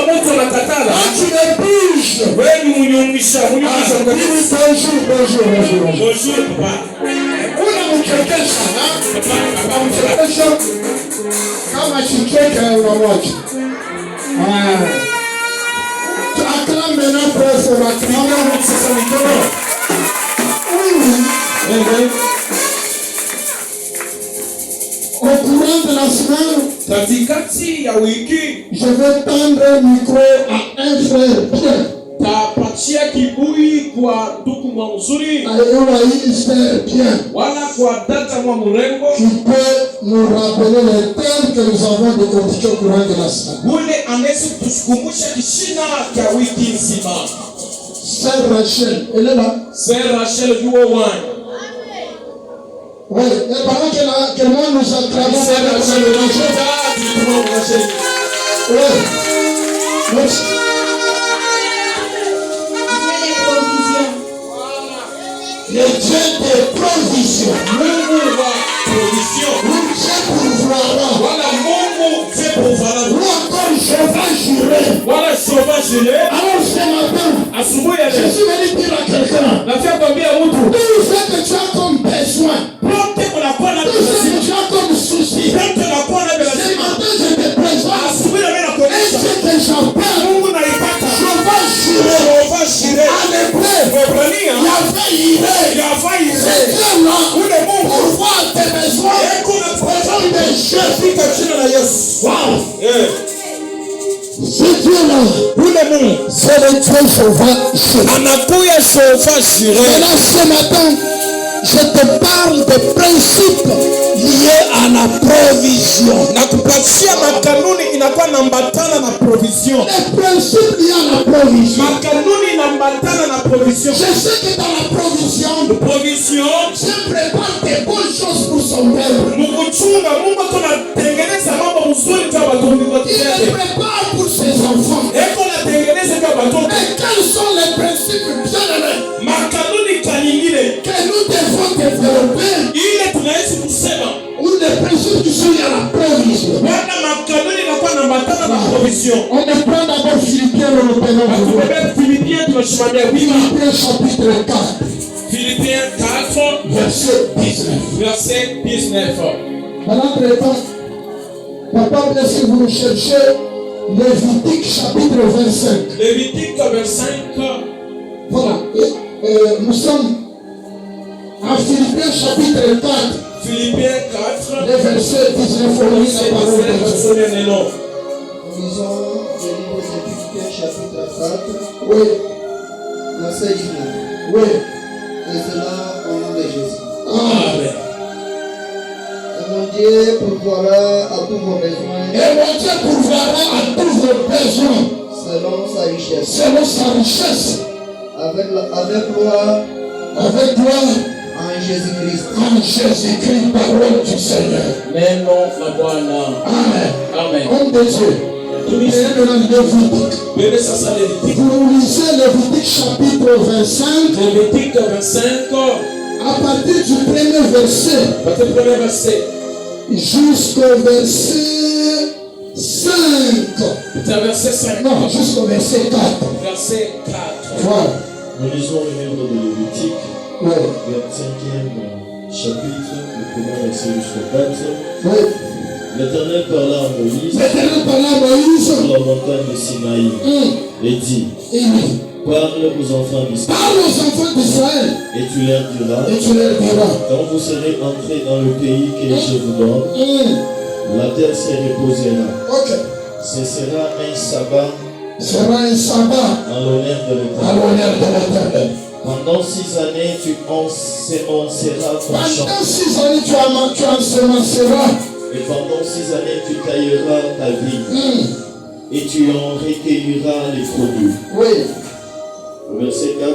tu les bouges. Bonjour, papa. Kama chicheke unamoja. Acclame maintenant pour la au courant de la semaine, je vais tendre le micro à un frère Pierre. Tapatia kibui kwa ndugu mwa mzuri wala kwa data mwa mrengo qui peut nous rappeler les thèmes que nous avons décortiqués au courant de la semaine. ule anaweza kutukumbusha kishina cha wiki nzima. Sœur Rachel, elle est là. Sœur Rachel yuo one. Oui, et pendant que moi nous acclamons Sœur Rachel oui. Le Dieu de provision. Mungu wa provision. Le Dieu pourvoira. Wala Mungu Dieu pourvoira. Ou encore Jéhovah Jireh. Wala Jéhovah Jireh. Alors ce matin, asubuhi ya je leo suis venu dire à quelqu'un. nataka kuambia mtu Tout ce que tu as comme besoin, pote unakuwa na tout ce que tu as comme souci, pote unakuwa na ce lazima. matin je te présente. Asubuhi na mimi Et nakuonyesha ce que j'appelle Mungu naipata. Jéhovah Jireh. Jéhovah Jireh. En hébreu, Waebrania Yahvé Jireh. Yahvé Ce Jireh. Dieu-là, Ule Mungu pour voir tes besoins, eko na au nom de Jésus. katika jina la Yesu. Wow. Ce Dieu-là, ule Mungu c'est le Dieu Jéhovah Jireh. anakuya Jéhovah Jireh. Maintenant ce matin, je te parle des principes liés à la provision. Na kupatia makanuni inakuwa nambatana na provision. Les principes liés à la provision. Makanuni inambatana na provision. Je sais que dans la provision, Provision Dieu prépare des bonnes choses pour son peuple. mukuchunga Mungu anatengeneza mambo mzuri kwa watu Il wake. les prépare pour ses enfants. Eko natengeneza kwa watoto. Mais quels sont les principes bien-aimés Makanuni kaningine que nous devons développer ile tunaweza kusema ou des principes qui sont liés à la provision? wana makanuni inakuwa nambatana na provision. On me prend d'abord Philippiens, le reprenons aujourd'hui. Tukibeba Philippiens tunasimamia wima. Philippiens chapitre 4, Philippiens 4 verset 19. verset 19. Pendant que le temps, papa, bien si vous cherchez Lévitique chapitre 25. Lévitique 25. Voilà. Nous sommes à Philippiens chapitre 4, Philippiens 4 le verset 19. On lit la parole de Dieu. Nous lisons le livre de Philippiens chapitre 4, Oui, verset 19. oui. Et cela au nom de Jésus. Amen. Et mon Dieu pourvoira à tous vos besoins Et mon Dieu pourvoira à tous vos besoins selon sa richesse. selon sa richesse, Avec gloire avec gloire en Jésus-Christ. en Jésus-Christ, parole du Seigneur. Neno la Bwana. Amen. Amen. Homme de Dieu. Et maintenant, Lévitique. Bébé sasa Lévitique. Vous lisez Lévitique chapitre 25 Lévitique 25 à partir du premier verset partir du premier verset. jusqu'au verset 5. C'est un verset 5. Non, jusqu'au verset 4. Verset 4. Voilà. Nous lisons le livre de Lévitique, Oui. 25e chapitre, le premier verset jusqu'au 4. Oui. L'Éternel parla à Moïse L'Éternel parla à Moïse. sur la montagne de Sinaï et dit, Et lui, parle aux enfants d'Israël parle aux enfants d'Israël et tu leur diras, et tu leur diras. quand vous serez entrés dans le pays que je vous donne, la terre se reposera. Ok. Ce sera un sabbat Sera un sabbat en l'honneur de à l'Éternel. l'honneur de l'Éternel. Pendant 6 années, tu ensemenceras ton champ. Pendant 6 années, tu ensemenceras. Et pendant 6 années, tu tailleras ta vigne et tu en recueilleras les produits. Oui. Verset 4.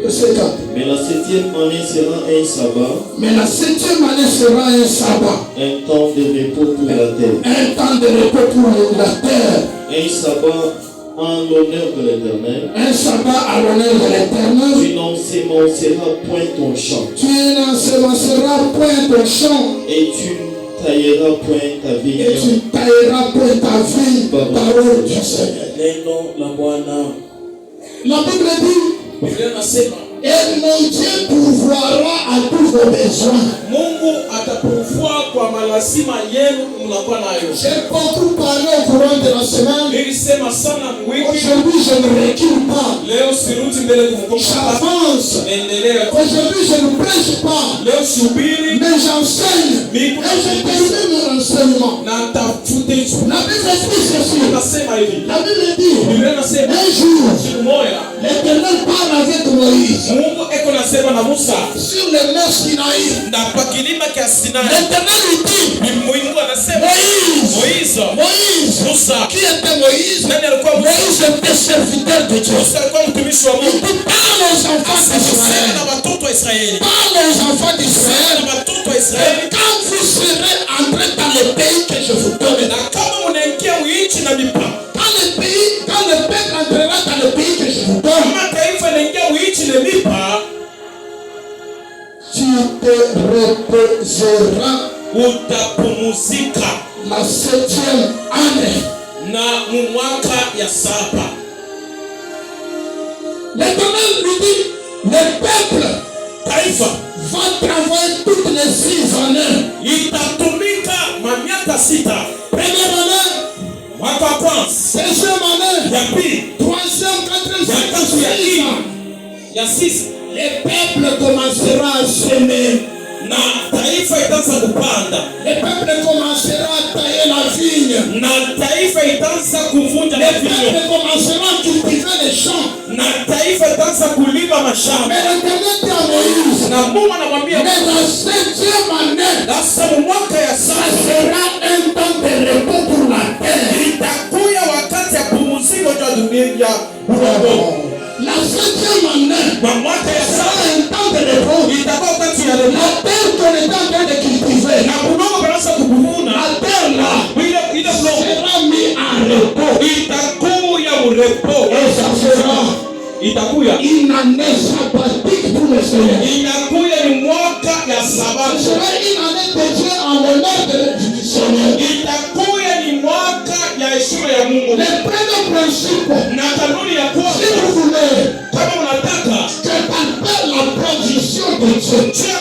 Verset 4. Mais la 7e année sera un sabbat, Mais la 7e année sera un sabbat. un temps de repos pour la terre. Un temps de repos pour la terre. Un sabbat en l'honneur de l'Éternel. Un sabbat à l'honneur de l'Éternel. Tu n'ensemenceras point ton champ Tu n'ensemenceras point ton champ. et tu ne tailleras point ta vigne Et tu tailleras point ta vie. Parole parole du Seigneur. Neno la Bwana. La Bible dit, Biblia inasema, et mon Dieu pourvoira à tous vos besoins. Mungu atapurufua kwa malazima yenu mnakuwa nayo. J'ai beaucoup parlé au courant de la semaine. Nilisema sana wiki. Aujourd'hui, je ne recule pas. Leo sirudi mbele kumgonga. J'avance. Endelea. Aujourd'hui, je ne prêche pas. Leo subiri. Mais j'enseigne. Et je termine mon enseignement. Na tafute. La Bible dit ceci. Nasema hivi. La Bible dit, Biblia inasema, un jour, siku moja l'Éternel parle avec Moïse. Mungu eko nasema na Musa Sur le mont Sinaï. na pa kilima kia Sinai. L'Éternel lui dit, Mungu anasema, Moïse, Musa. qui était Moïse? Nani alikuwa Musa? Moïse était serviteur de Dieu. Musa alikuwa mtumishi wa Il Mungu. dit, parle aux enfants Sema d'Israël. na watoto wa Israeli. Parle aux enfants Sema d'Israël. na watoto wa Israeli. Quand vous serez entrés dans le pays que je vous donne, Na kama munaingia uichi na mipaka. quand le peuple entrera dans le pays que je vous donne, Kama taifa inaingia uichi na mipaka, tu te reposeras utapumuzika la 7e année. na mwaka ya 7. L'Éternel lui dit, le peuple Taifa va travailler toutes les 6 années. itatumika mamiaka 6. Première année, Mwaka wa kwanza, deuxième année, ya pili, troisième, quatrième, ya tatu, ya cinquième, 6 nne, ans. ya 6. Le peuple commencera à semer. Na taifa itaanza kupanda. Le peuple commencera à tailler la vigne. Na taifa itaanza kuvunja Le mavinyo. peuple commencera à cultiver les champs. Na taifa itaanza kulima mashamba. Mais l'Éternel dit à Moïse, Na Mungu anamwambia, mais la 7e année, sasa mwaka ya ça 7 sera un temps de repos pour la terre. itakuya wakati ya pumziko kwa dunia ya udongo. La 7e année, Na mwaka ya ça 7 sera un temps de repos. itakuwa wakati ya La repos. terre qu'on est en train de cultiver, Na udongo unaanza kuvuna. la terre là, Ile udongo sera mis en repos. itakuya urepo. Et ça sera Itakuya. une année sabbatique pour le Seigneur. Inakuya ni mwaka ya Ce sabato. sera une année dédiée en l'honneur du Seigneur. Itakuya ni mwaka ya heshima ya Mungu. Le premier principe, Na kanuni ya si kwanza, vous voulez kama unataka que par la provision de Dieu, juu ya